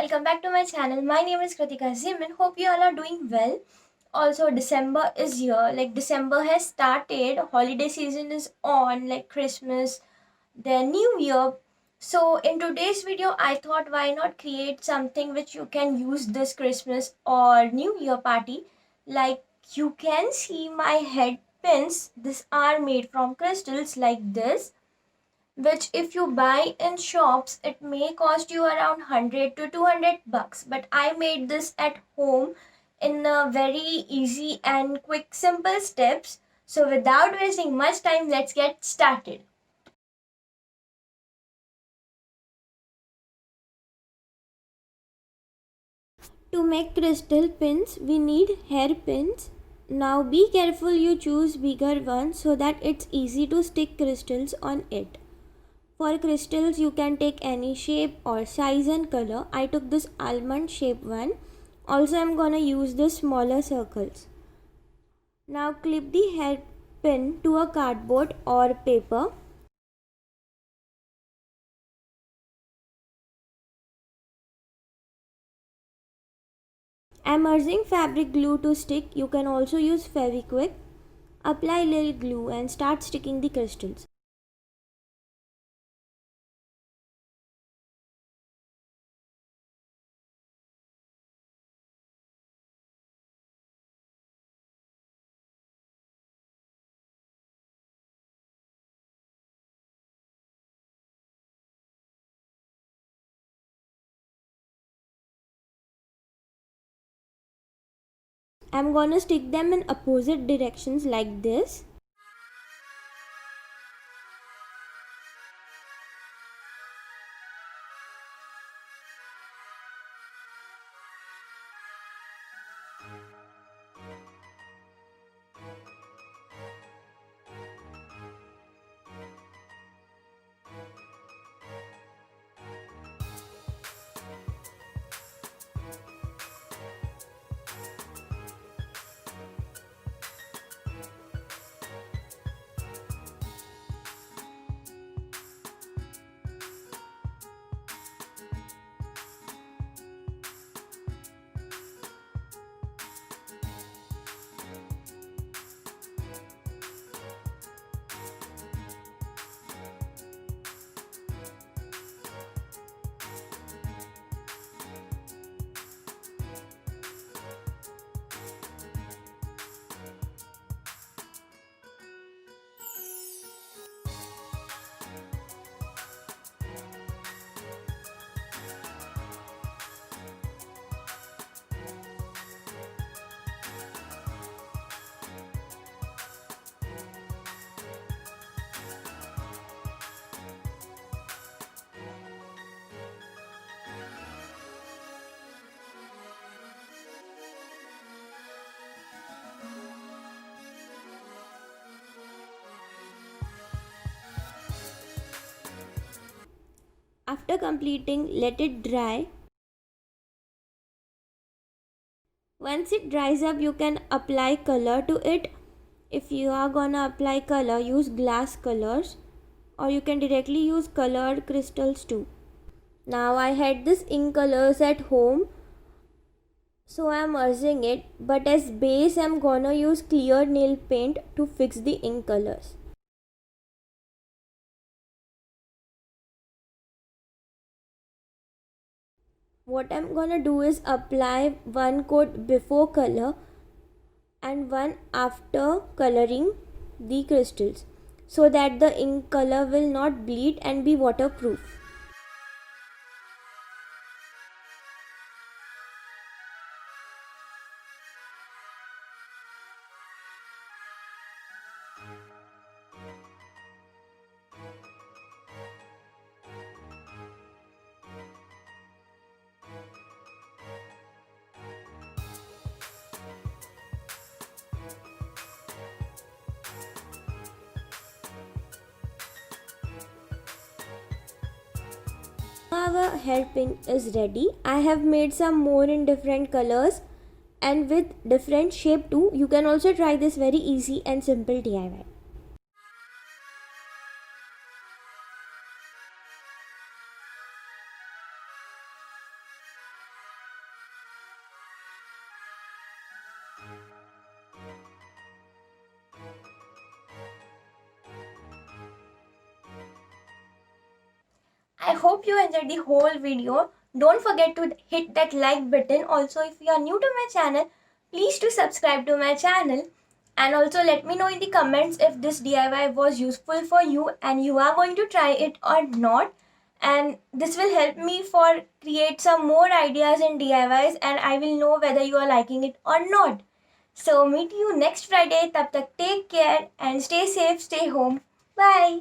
welcome back to my channel. My name is Krutika Ziman. Hope you all are doing well. Also, December is here. December has started. Holiday season is on, like Christmas, the New Year. So, in today's video, I thought why not create something which you can use this Christmas or New Year party. Like you can see my head pins. These are made from crystals like this, which if you buy in shops it may cost you around 100 to 200 bucks, but I made this at home in a very easy and quick simple steps. So without wasting much time, let's get started. To make crystal pins, we need hairpins. Now be careful you choose bigger ones so that it's easy to stick crystals on it. For crystals, you can take any shape or size and color. I took this almond shape one. Also, I'm gonna use the smaller circles. Now clip the hairpin to a cardboard or paper. I'm using fabric glue to stick. You can also use Fevikwik. Apply little glue and start sticking the crystals. I'm gonna stick them in opposite directions like this. After completing, let it dry. Once it dries up, you can apply color to it. If you are gonna apply color, use glass colors, or you can directly use colored crystals too. Now I had this ink colors at home, so I'm merging it, but as base I'm gonna use clear nail paint to fix the ink colors. What I'm gonna do is apply one coat before color and one after coloring the crystals, so that the ink color will not bleed and be waterproof. Our hairpin is ready. I have made some more in different colors and with different shape too. You can also try this very easy and simple DIY. I hope you enjoyed the whole video. Don't forget to hit that like button. Also, if you are new to my channel, please do subscribe to my channel. And also let me know in the comments if this DIY was useful for you and you are going to try it or not. And this will help me for create some more ideas in DIYs, and I will know whether you are liking it or not. So meet you next Friday. Tab tak take care and stay safe, stay home. Bye.